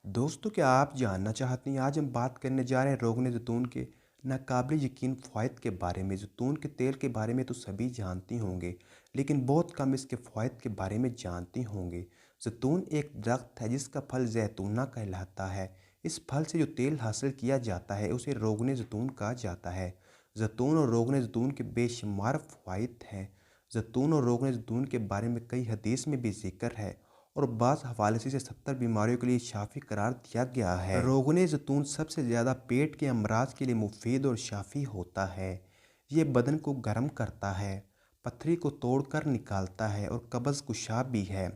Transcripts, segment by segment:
दोस्तों, क्या आप जानना चाहते हैं? आज हम बात करने जा रहे हैं रोगन ज़ैतून के नाकाबिल यकीन फ़वाइद के बारे में। ज़ैतून के तेल के बारे में तो सभी जानती होंगे, लेकिन बहुत कम इसके फ़वाइद के बारे में जानती होंगे। ज़ैतून एक दरख्त है जिसका फल ज़ैतूना कहलाता है। इस फल से जो तेल हासिल किया जाता है उसे रोगन ज़ैतून कहा जाता है। ज़ैतून और रोगन ज़ैतून के बेशुमार फ़वाइद हैं। ज़ैतून और रोगन ज़ैतून के बारे में कई हदीस में भी ज़िक्र है और बाज़ हवाले से इसे 70 बीमारियों के लिए शाफ़ी करार दिया गया है। रोगन ज़ैतून सबसे ज़्यादा पेट के अमराज के लिए मुफीद और शाफ़ी होता है। ये बदन को गर्म करता है, पथरी को तोड़कर निकालता है और कब्ज़ कुशा भी है।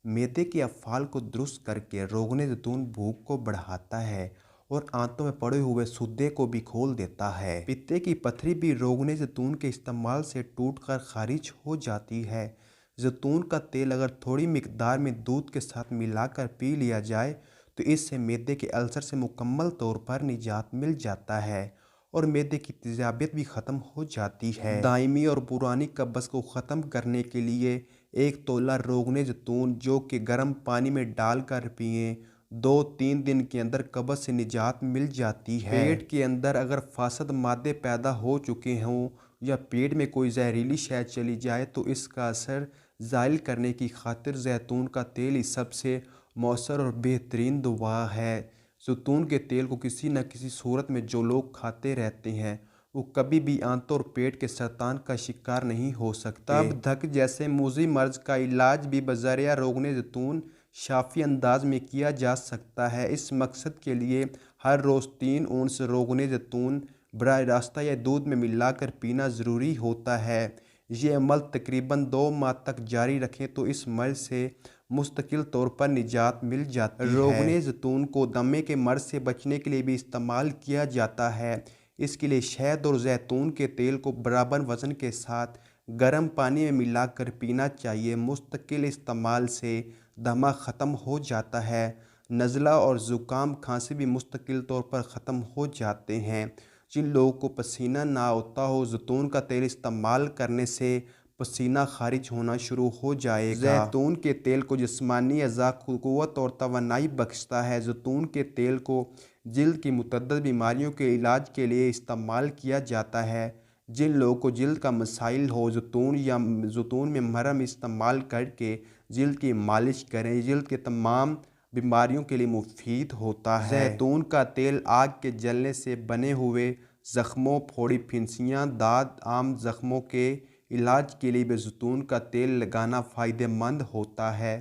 मैदे के अफ़ाल को दुरुस्त करके रोगन ज़ैतून भूख को बढ़ाता है और आंतों में पड़े हुए सुद्दे को भी खोल देता है। पित्ते की पथरी भी रोगन ज़ैतून के इस्तेमाल से टूटकर खारिज हो जाती है। ज़ैतून का तेल अगर थोड़ी मिकदार में दूध के साथ मिलाकर पी लिया जाए तो इससे मैदे के अल्सर से मुकम्मल तौर पर निजात मिल जाता है और मैदे की तेज़ाबियत भी ख़त्म हो जाती है। दायमी और पुरानी कब्ज़ को ख़त्म करने के लिए एक तोला रोगन ज़ैतून जो कि गर्म पानी में डालकर पिएं, 2-3 दिन के अंदर कब्ज़ से निजात मिल जाती है। पेट के अंदर अगर फासद मादे पैदा हो चुके हों या पेट में कोई जहरीली शय चली जाए तो इसका असर ज़ाइल करने की खातिर ज़ैतून का तेल ही सबसे मौसर और बेहतरीन दवा है। ज़ैतून के तेल को किसी न किसी सूरत में जो लोग खाते रहते हैं वो कभी भी आंतों और पेट के सरतान का शिकार नहीं हो सकते। तब धक जैसे मूजी मर्ज का इलाज भी बज़रिया रोगन ज़ैतून शाफ़ी अंदाज में किया जा सकता है। इस मकसद के लिए हर रोज़ 3 औंस रोगन ज़ैतून बराह रास्त या दूध में मिलाकर पीना ज़रूरी होता है। ये अमल तकरीबन 2 माह तक जारी रखें तो इस मर्ज से मुस्तकिल तौर पर निजात मिल जाती है। रोगन ज़ैतून को दमे के मर्ज से बचने के लिए भी इस्तेमाल किया जाता है। इसके लिए शहद और जैतून के तेल को बराबर वज़न के साथ गर्म पानी में मिलाकर पीना चाहिए। मुस्तकिल इस्तेमाल से दमा ख़त्म हो जाता है। नज़ला और ज़ुकाम खांसी भी मुस्तकिल तौर पर ख़त्म हो जाते हैं। जिन लोगों को पसीना ना होता हो, ज़ैतून का तेल इस्तेमाल करने से पसीना खारिज होना शुरू हो जाएगा। जैतून के तेल को जिस्मानी अज़ा को क़ुव्वत और तवानाई बख्शता है। जैतून के तेल को जिल्द की मुतअद्दिद बीमारियों के इलाज के लिए इस्तेमाल किया जाता है। जिन लोगों को जिल्द का मसाइल हो, जैतून में मरहम इस्तेमाल करके जिल्द की मालिश करें। जिल्द के तमाम बीमारियों के लिए मुफीद होता है। जैतून का तेल आग के जलने से बने हुए ज़ख्मों, फोड़ी, फिंसियाँ, दाद, आम ज़ख्मों के इलाज के लिए भी जैतून का तेल लगाना फ़ायदेमंद होता है।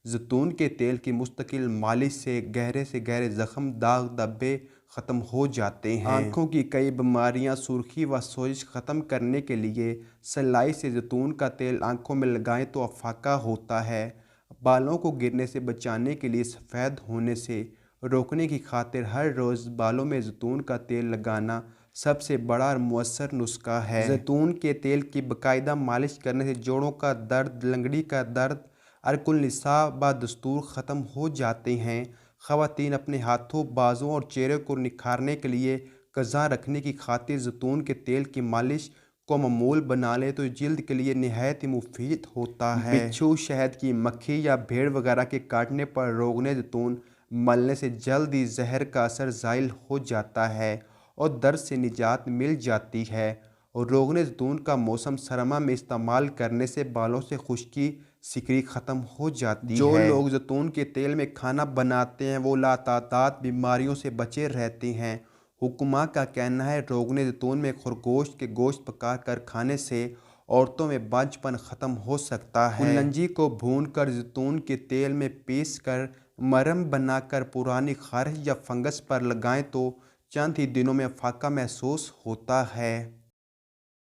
जैतून के तेल की मुस्तकिल मालिश से गहरे ज़ख्म, दाग, धब्बे ख़त्म हो जाते हैं। आँखों की कई बीमारियाँ, सुर्खी व सोजिश ख़त्म करने के लिए सलाई से जैतून का तेल आँखों में लगाएं तो अफाका होता है। बालों को गिरने से बचाने के लिए सफ़ेद होने से रोकने की खातिर हर रोज़ बालों में जैतून का तेल लगाना सबसे बड़ा और मुअस्सर नुस्खा है। जैतून के तेल की बाकायदा मालिश करने से जोड़ों का दर्द, लंगड़ी का दर्द, अर्कुल निसा बदस्तूर ख़त्म हो जाते हैं। ख़वातीन अपने हाथों, बाजुओं और चेहरे को निखारने के लिए कज़ा रखने की खातिर जैतून के तेल की मालिश को मामूल बना ले तो जल्द के लिए नहायत ही मुफीद होता है। बिच्छू, शहद की मक्खी या भेड़ वगैरह के काटने पर रोगन ज़ैतून मलने से जल्द ही जहर का असर ज़ाइल हो जाता है और दर्द से निजात मिल जाती है। और रोगन ज़ैतून का मौसम सरमा में इस्तेमाल करने से बालों से खुश्की, सिकरी ख़त्म हो जाती है। जो लोग जैतून के तेल में खाना बनाते हैं वो लातादाद बीमारियों से बचे रहते हैं। हुक्मा का कहना है रोगन ज़ैतून में खरगोश के गोश्त पका कर खाने से औरतों में बांझपन ख़त्म हो सकता है। कुल्हंजी को भूनकर जैतून के तेल में पीस कर मरहम बनाकर पुरानी खारिश या फंगस पर लगाएं तो चंद ही दिनों में फाका महसूस होता है।